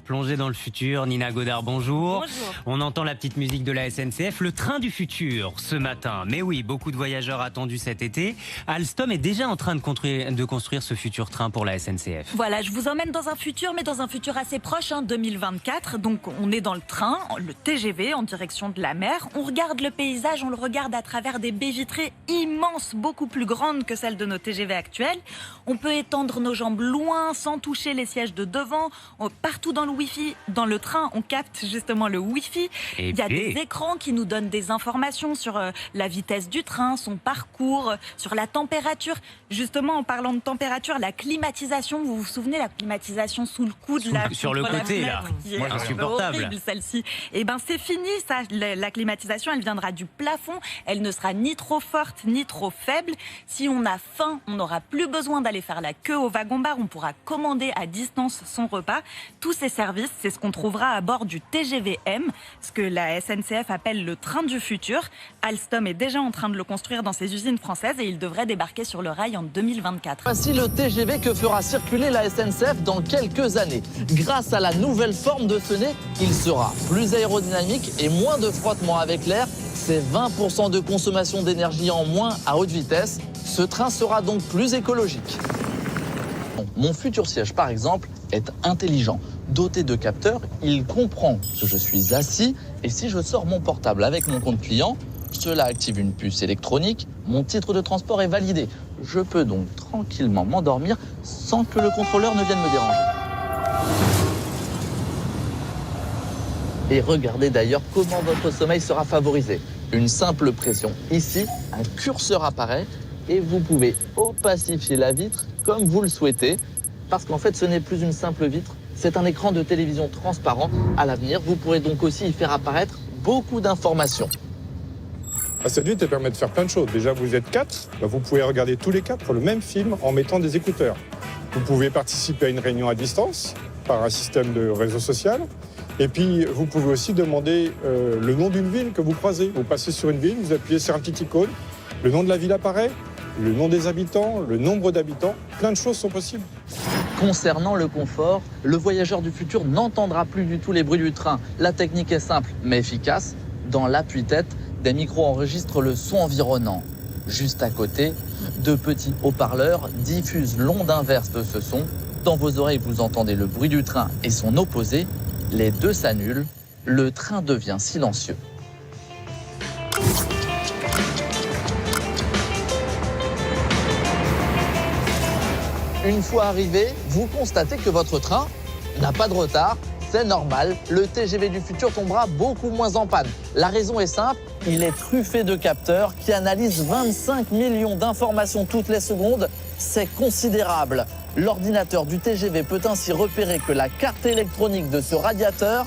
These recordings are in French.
Plongée dans le futur, Nina Godard, bonjour. Bonjour. On entend la petite musique de la SNCF, le train du futur, ce matin. Mais oui, beaucoup de voyageurs attendus cet été. Alstom est déjà en train de construire ce futur train pour la SNCF. Voilà, je vous emmène dans un futur, mais dans un futur assez proche, 2024. Donc on est dans le train, le TGV, en direction de la mer. On regarde le paysage, on le regarde à travers des baies vitrées immenses, beaucoup plus grandes que celles de nos TGV actuels. On peut étendre nos jambes loin sans toucher les sièges de devant. Partout dans le Wi-Fi, dans le train, on capte justement le Wi-Fi. Il y a des écrans qui nous donnent des informations sur la vitesse du train, son parcours, sur la température. Justement, en parlant de température, la climatisation, vous vous souvenez, la climatisation sous le coude, sur le côté, là, qui est insupportable. horrible, celle-ci. Eh ben, c'est fini, ça. La climatisation, elle viendra du plafond. Elle ne sera ni trop forte, ni trop faible. Si on a faim, on n'aura plus besoin d'aller faire la queue au wagon-bar. On pourra commander à distance son repas. Tous ces services, c'est ce qu'on trouvera à bord du TGV-M, ce que la SNCF appelle le train du futur. Alstom est déjà en train de le construire dans ses usines françaises et il devrait débarquer sur le rail en 2024. Voici le TGV que fera circuler la SNCF dans quelques années. Grâce à la nouvelle forme de ce nez, il sera plus aérodynamique et moins de frottement avec l'air. C'est 20% de consommation d'énergie en moins à haute vitesse. Ce train sera donc plus écologique. Mon futur siège, par exemple, est intelligent. Doté de capteurs, il comprend que je suis assis et si je sors mon portable avec mon compte client, cela active une puce électronique, mon titre de transport est validé. Je peux donc tranquillement m'endormir sans que le contrôleur ne vienne me déranger. Et regardez d'ailleurs comment votre sommeil sera favorisé. Une simple pression ici, un curseur apparaît et vous pouvez opacifier la vitre comme vous le souhaitez. Parce qu'en fait, ce n'est plus une simple vitre, c'est un écran de télévision transparent. À l'avenir, vous pourrez donc aussi y faire apparaître beaucoup d'informations. Cette vitre permet de faire plein de choses. Déjà, vous êtes 4, vous pouvez regarder tous les 4 le même film en mettant des écouteurs. Vous pouvez participer à une réunion à distance par un système de réseau social. Et puis, vous pouvez aussi demander le nom d'une ville que vous croisez. Vous passez sur une ville, vous appuyez sur un petit icône, le nom de la ville apparaît, le nom des habitants, le nombre d'habitants, plein de choses sont possibles. Concernant le confort, le voyageur du futur n'entendra plus du tout les bruits du train. La technique est simple mais efficace. Dans l'appui-tête, des micros enregistrent le son environnant. Juste à côté, deux petits haut-parleurs diffusent l'onde inverse de ce son. Dans vos oreilles, vous entendez le bruit du train et son opposé. Les deux s'annulent. Le train devient silencieux. Une fois arrivé, vous constatez que votre train n'a pas de retard. C'est normal, le TGV du futur tombera beaucoup moins en panne. La raison est simple, il est truffé de capteurs qui analysent 25 millions d'informations toutes les secondes. C'est considérable. L'ordinateur du TGV peut ainsi repérer que la carte électronique de ce radiateur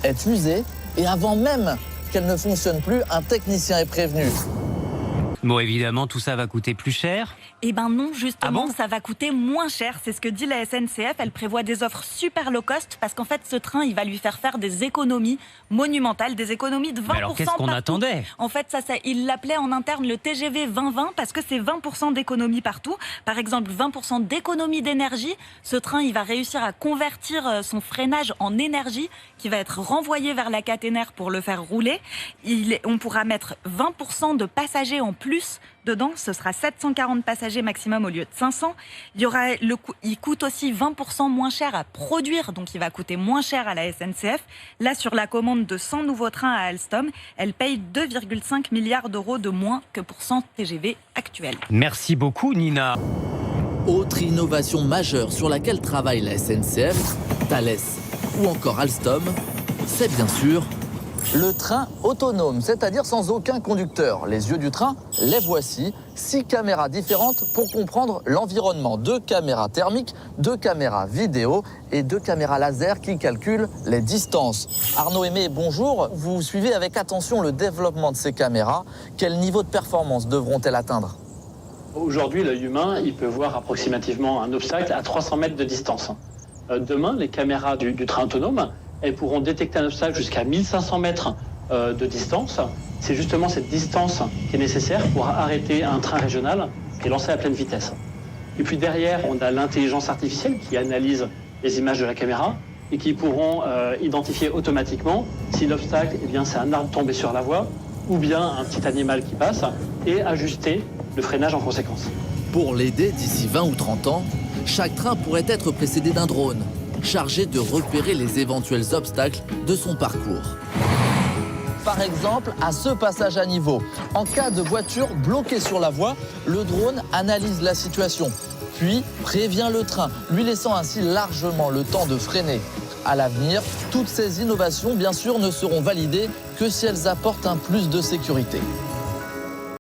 est usée et avant même qu'elle ne fonctionne plus, un technicien est prévenu. Bon, évidemment, tout ça va coûter plus cher. Eh ben non, justement, Ah bon ça va coûter moins cher. C'est ce que dit la SNCF. Elle prévoit des offres super low cost parce qu'en fait, ce train, il va lui faire des économies monumentales, des économies de 20%. Mais alors, qu'est-ce qu'on partout. attendait? En fait, il l'appelait en interne le TGV 2020 parce que c'est 20% d'économie partout. Par exemple, 20% d'économie d'énergie. Ce train, il va réussir à convertir son freinage en énergie qui va être renvoyée vers la caténaire pour le faire rouler. On pourra mettre 20% de passagers en plus dedans, ce sera 740 passagers maximum au lieu de 500. Il coûte aussi 20% moins cher à produire, donc il va coûter moins cher à la SNCF. Là, sur la commande de 100 nouveaux trains à Alstom, elle paye 2,5 milliards d'euros de moins que pour 100 TGV actuels. Merci beaucoup, Nina. Autre innovation majeure sur laquelle travaille la SNCF, Thales ou encore Alstom, c'est bien sûr le train autonome, c'est-à-dire sans aucun conducteur. Les yeux du train, les voici. 6 caméras différentes pour comprendre l'environnement. 2 caméras thermiques, 2 caméras vidéo et 2 caméras laser qui calculent les distances. Arnaud Aimé, bonjour. Vous suivez avec attention le développement de ces caméras. Quel niveau de performance devront-elles atteindre ? Aujourd'hui, l'œil humain, il peut voir approximativement un obstacle à 300 mètres de distance. Demain, les caméras du train autonome, elles pourront détecter un obstacle jusqu'à 1500 mètres de distance. C'est justement cette distance qui est nécessaire pour arrêter un train régional qui est lancé à pleine vitesse. Et puis derrière, on a l'intelligence artificielle qui analyse les images de la caméra et qui pourront identifier automatiquement si l'obstacle, eh bien, c'est un arbre tombé sur la voie ou bien un petit animal qui passe et ajuster le freinage en conséquence. Pour l'aider d'ici 20 ou 30 ans, chaque train pourrait être précédé d'un drone, chargé de repérer les éventuels obstacles de son parcours. Par exemple, à ce passage à niveau, en cas de voiture bloquée sur la voie, le drone analyse la situation, puis prévient le train, lui laissant ainsi largement le temps de freiner. À l'avenir, toutes ces innovations, bien sûr, ne seront validées que si elles apportent un plus de sécurité.